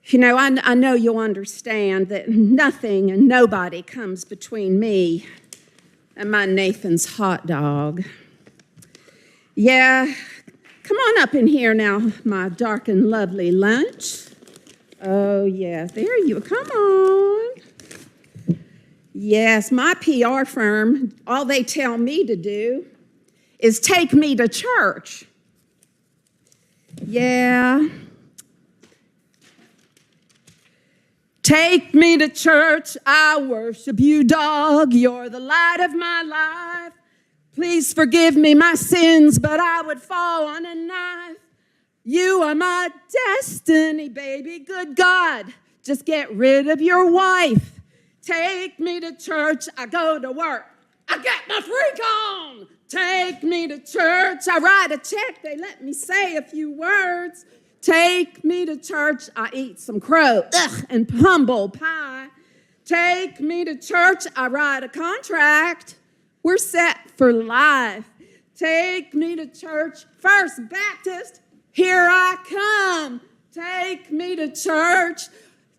You know, I know you'll understand that nothing and nobody comes between me and my Nathan's hot dog. Yeah, come on up in here now, my dark and lovely lunch. Oh, yeah, there you come on. Yes, my PR firm, all they tell me to do is take me to church. Yeah. Take me to church, I worship you, dog. You're the light of my life. Please forgive me my sins, but I would fall on a knife. You are my destiny, baby. Good God, just get rid of your wife. Take me to church, I go to work. I get my freak on. Take me to church, I write a check. They let me say a few words. Take me to church, I eat some crow, and humble pie. Take me to church, I write a contract. We're set for life. Take me to church, First Baptist, here I come. Take me to church.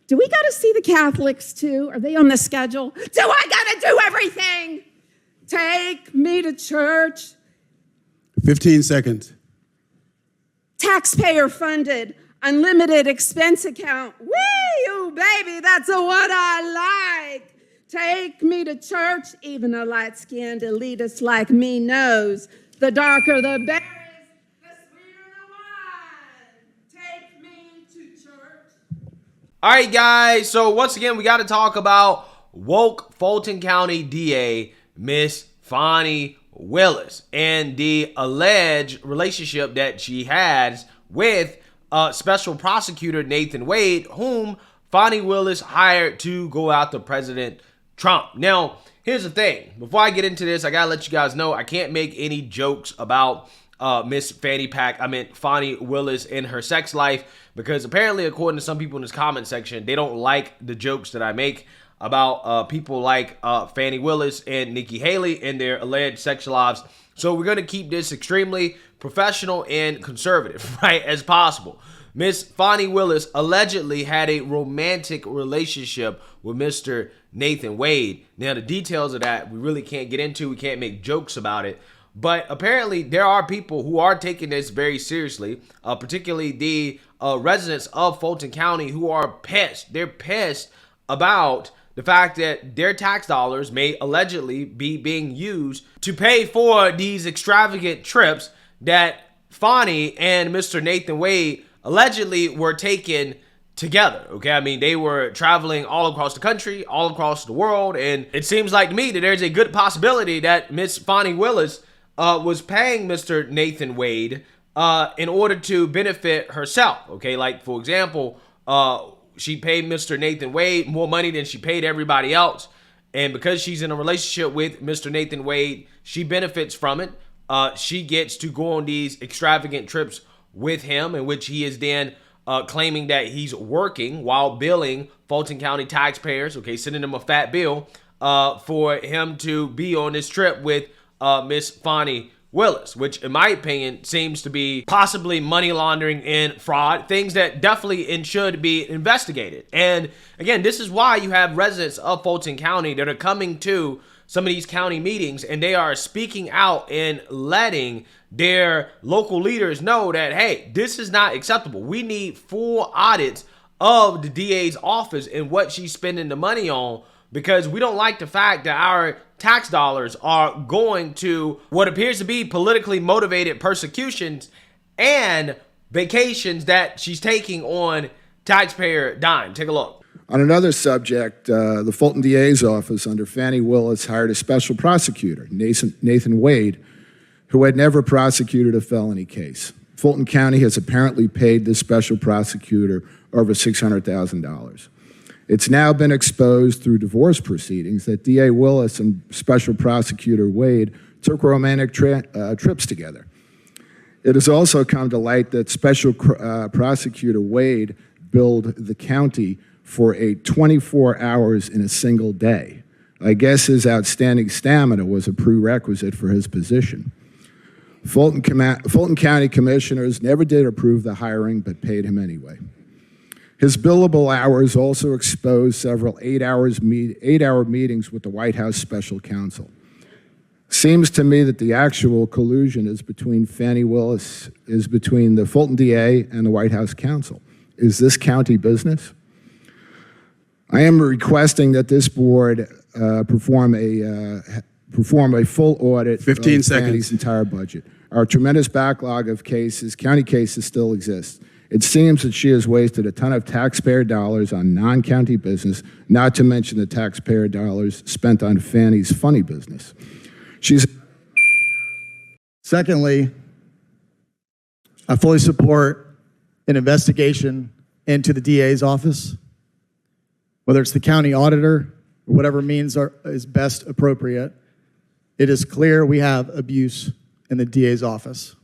Do we got to see the Catholics too? Are they on the schedule? Do I got to do everything? Take me to church. 15 seconds. Taxpayer-funded, unlimited expense account. Woo, baby, that's what I like. Take me to church. Even a light-skinned elitist like me knows the darker the berries, the sweeter the wine. Take me to church. All right, guys. So once again, we got to talk about woke Fulton County DA, Miss Fani Willis, and the alleged relationship that she has with Special Prosecutor Nathan Wade, whom Fani Willis hired to go after President Trump. Now, here's the thing. Before I get into this, I gotta let you guys know I can't make any jokes about Miss Fani Willis and her sex life, because apparently, according to some people in this comment section, they don't like the jokes that I make about people like Fani Willis and Nikki Haley and their alleged sexual lives. So we're going to keep this extremely professional and conservative, right, as possible. Miss Fani Willis allegedly had a romantic relationship with Mr. Nathan Wade. Now, the details of that we really can't get into. We can't make jokes about it. But apparently, there are people who are taking this very seriously, particularly the residents of Fulton County who are pissed. They're pissed about the fact that their tax dollars may allegedly be being used to pay for these extravagant trips that Fani and Mr. Nathan Wade allegedly were taking together. Okay, I mean, they were traveling all across the country, all across the world, and it seems like to me that there's a good possibility that Miss Fani Willis was paying Mr. Nathan Wade in order to benefit herself. Okay, like for example, she paid Mr. Nathan Wade more money than she paid everybody else. And because she's in a relationship with Mr. Nathan Wade, she benefits from it. She gets to go on these extravagant trips with him, in which he is then claiming that he's working while billing Fulton County taxpayers, okay, sending them a fat bill for him to be on this trip with Miss Fani Willis, which in my opinion seems to be possibly money laundering and fraud, things that definitely and should be investigated. And again, this is why you have residents of Fulton County that are coming to some of these county meetings and they are speaking out and letting their local leaders know that, hey, this is not acceptable. We need full audits of the DA's office and what she's spending the money on, because we don't like the fact that our tax dollars are going to what appears to be politically motivated persecutions and vacations that she's taking on taxpayer dime. Take a look. On another subject, the Fulton DA's office under Fani Willis hired a special prosecutor, Nathan Wade, who had never prosecuted a felony case. Fulton County has apparently paid this special prosecutor over $600,000. It's now been exposed through divorce proceedings that DA Willis and Special Prosecutor Wade took romantic trips together. It has also come to light that Special Prosecutor Wade billed the county for 24 hours in a single day. I guess his outstanding stamina was a prerequisite for his position. Fulton County commissioners never did approve the hiring, but paid him anyway. His billable hours also exposed several 8-hour meetings with the White House special counsel. Seems to me that the actual collusion is between the Fulton DA and the White House counsel. Is this county business? I am requesting that this board perform a full audit 15 of seconds. Fani's entire budget. Our tremendous backlog of county cases still exists. It seems that she has wasted a ton of taxpayer dollars on non-county business, not to mention the taxpayer dollars spent on Fani's funny business. Secondly, I fully support an investigation into the DA's office, whether it's the county auditor or whatever means is best appropriate. It is clear we have abuse in the DA's office.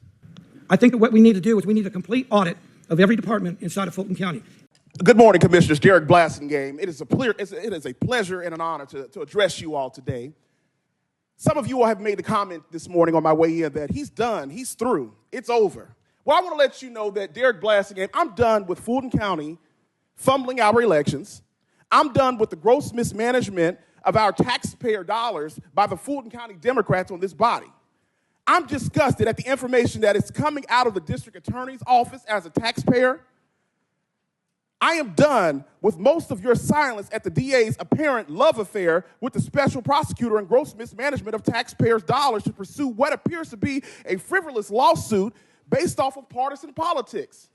I think that what we need to do is we need a complete audit of every department inside of Fulton County. Good morning, Commissioners. Derek Blassingame. It is a pleasure and an honor to address you all today. Some of you all have made the comment this morning on my way in that he's done, he's through, it's over. Well, I want to let you know that Derek Blassingame, I'm done with Fulton County fumbling our elections. I'm done with the gross mismanagement of our taxpayer dollars by the Fulton County Democrats on this body. I'm disgusted at the information that is coming out of the district attorney's office as a taxpayer. I am done with most of your silence at the DA's apparent love affair with the special prosecutor and gross mismanagement of taxpayers' dollars to pursue what appears to be a frivolous lawsuit based off of partisan politics.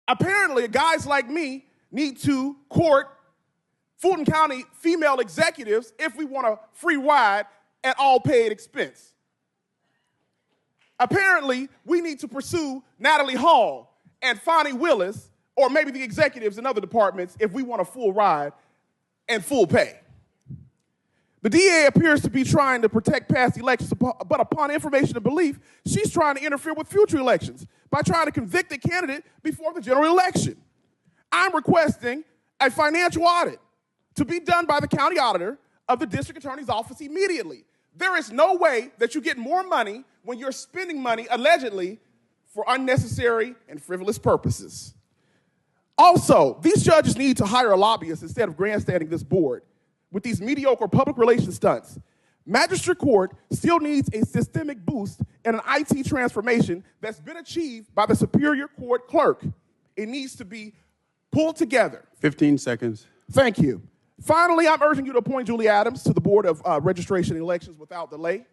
Apparently, guys like me need to court Fulton County female executives if we want a free ride at all paid expense. Apparently, we need to pursue Natalie Hall and Fani Willis, or maybe the executives in other departments, if we want a full ride and full pay. The DA appears to be trying to protect past elections, but upon information and belief, she's trying to interfere with future elections by trying to convict a candidate before the general election. I'm requesting a financial audit to be done by the county auditor of the district attorney's office immediately. There is no way that you get more money when you're spending money, allegedly, for unnecessary and frivolous purposes. Also, these judges need to hire a lobbyist instead of grandstanding this board with these mediocre public relations stunts. Magistrate Court still needs a systemic boost and an IT transformation that's been achieved by the Superior Court clerk. It needs to be pulled together. 15 seconds. Thank you. Finally, I'm urging you to appoint Julie Adams to the Board of Registration and Elections without delay.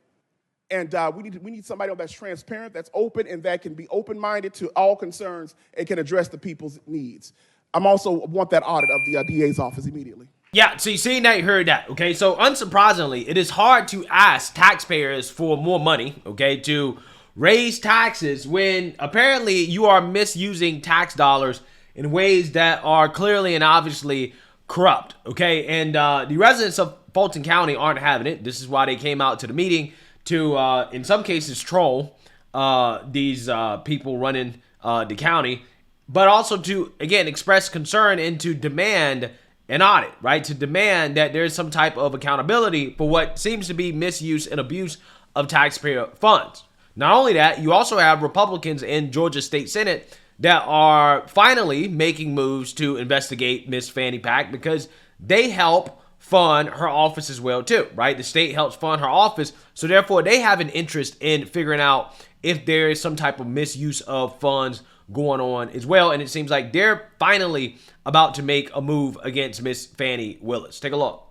And we need somebody that's transparent, that's open, and that can be open-minded to all concerns and can address the people's needs. I'm also want that audit of the DA's office immediately. Yeah, so you see now you heard that, okay? So unsurprisingly, it is hard to ask taxpayers for more money, okay, to raise taxes when apparently you are misusing tax dollars in ways that are clearly and obviously corrupt, okay? And the residents of Fulton County aren't having it. This is why they came out to the meeting to, in some cases, troll these people running the county, but also to, again, express concern and to demand an audit, right? To demand that there's some type of accountability for what seems to be misuse and abuse of taxpayer funds. Not only that, you also have Republicans in Georgia State Senate that are finally making moves to investigate Miss Fani Pack because they help fund her office as well too, right? The state helps fund her office, so therefore they have an interest in figuring out if there is some type of misuse of funds going on as well, and it seems like they're finally about to make a move against Miss Fani Willis. Take a look.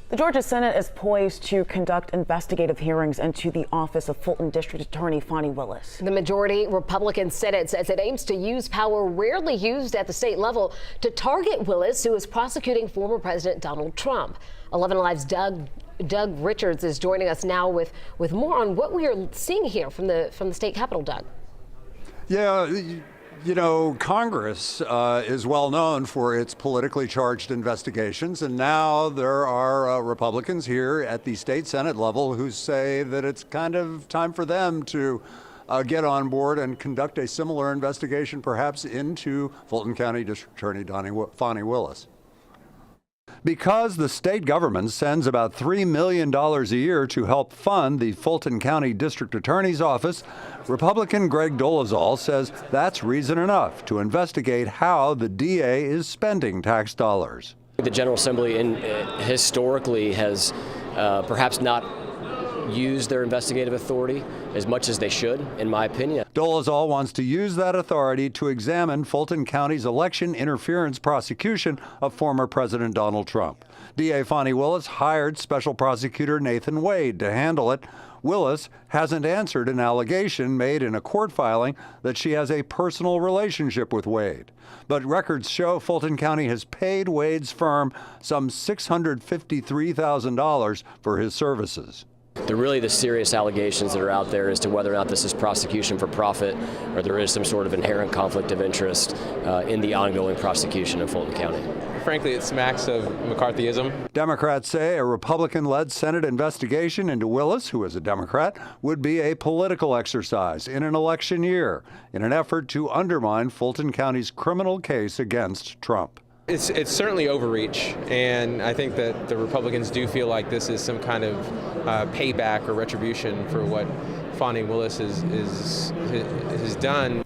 The Georgia Senate is poised to conduct investigative hearings into the office of Fulton District Attorney Fani Willis. The majority Republican Senate says it aims to use power rarely used at the state level to target Willis, who is prosecuting former President Donald Trump. 11 Alive's Doug Richards is joining us now with more on what we are seeing here from the state capitol. Doug. Yeah. You know, Congress is well known for its politically charged investigations, and now there are Republicans here at the state Senate level who say that it's kind of time for them to get on board and conduct a similar investigation, perhaps into Fulton County District Attorney Fani Willis. Because the state government sends about $3 million a year to help fund the Fulton County District Attorney's Office, Republican Greg Dolezal says that's reason enough to investigate how the DA is spending tax dollars. The General Assembly historically has perhaps not used their investigative authority as much as they should, in my opinion. Dolezal wants to use that authority to examine Fulton County's election interference prosecution of former President Donald Trump. DA Fani Willis hired Special Prosecutor Nathan Wade to handle it. Willis hasn't answered an allegation made in a court filing that she has a personal relationship with Wade. But records show Fulton County has paid Wade's firm some $653,000 for his services. The serious allegations that are out there as to whether or not this is prosecution for profit or there is some sort of inherent conflict of interest in the ongoing prosecution in Fulton County. Frankly, it smacks of McCarthyism. Democrats say a Republican-led Senate investigation into Willis, who is a Democrat, would be a political exercise in an election year in an effort to undermine Fulton County's criminal case against Trump. It's certainly overreach, and I think that the Republicans do feel like this is some kind of payback or retribution for what Fani Willis has done.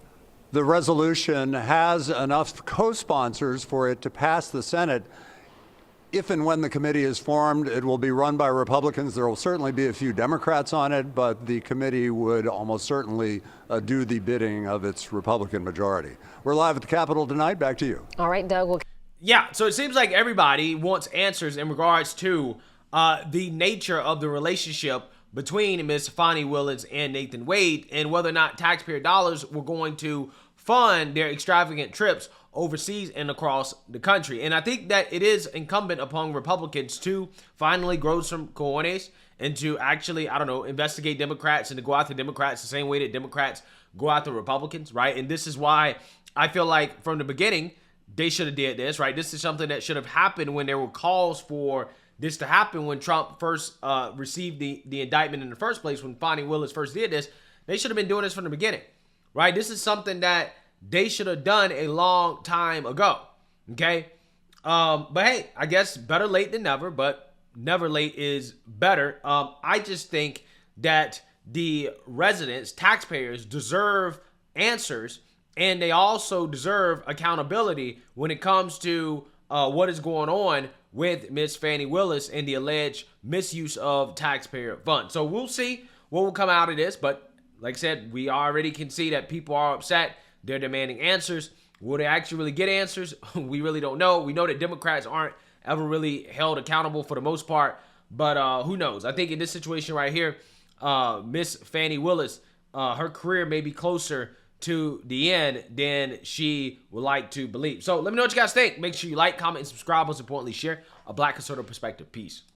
The resolution has enough co-sponsors for it to pass the Senate. If and when the committee is formed, it will be run by Republicans. There will certainly be a few Democrats on it, but the committee would almost certainly do the bidding of its Republican majority. We're live at the Capitol tonight. Back to you. All right, Doug. Yeah, so it seems like everybody wants answers in regards to the nature of the relationship between Ms. Fani Willis and Nathan Wade and whether or not taxpayer dollars were going to fund their extravagant trips overseas and across the country. And I think that it is incumbent upon Republicans to finally grow some cojones and to actually, investigate Democrats and to go after Democrats the same way that Democrats go after Republicans, right? And this is why I feel like from the beginning, they should have did this, right? This is something that should have happened when there were calls for this to happen when Trump first received the indictment in the first place, when Fani Willis first did this. They should have been doing this from the beginning, right? This is something that they should have done a long time ago, okay? But hey, I guess better late than never, but never late is better. I just think that the residents, taxpayers, deserve answers, and they also deserve accountability when it comes to what is going on with Miss Fani Willis and the alleged misuse of taxpayer funds. So we'll see what will come out of this. But like I said, we already can see that people are upset. They're demanding answers. Will they actually really get answers? We really don't know. We know that Democrats aren't ever really held accountable for the most part. But who knows? I think in this situation right here, Miss Fani Willis, her career may be closer to the end than she would like to believe. So let me know what you guys think. Make sure you like, comment, and subscribe. Most importantly, share a Black conservative perspective. Peace.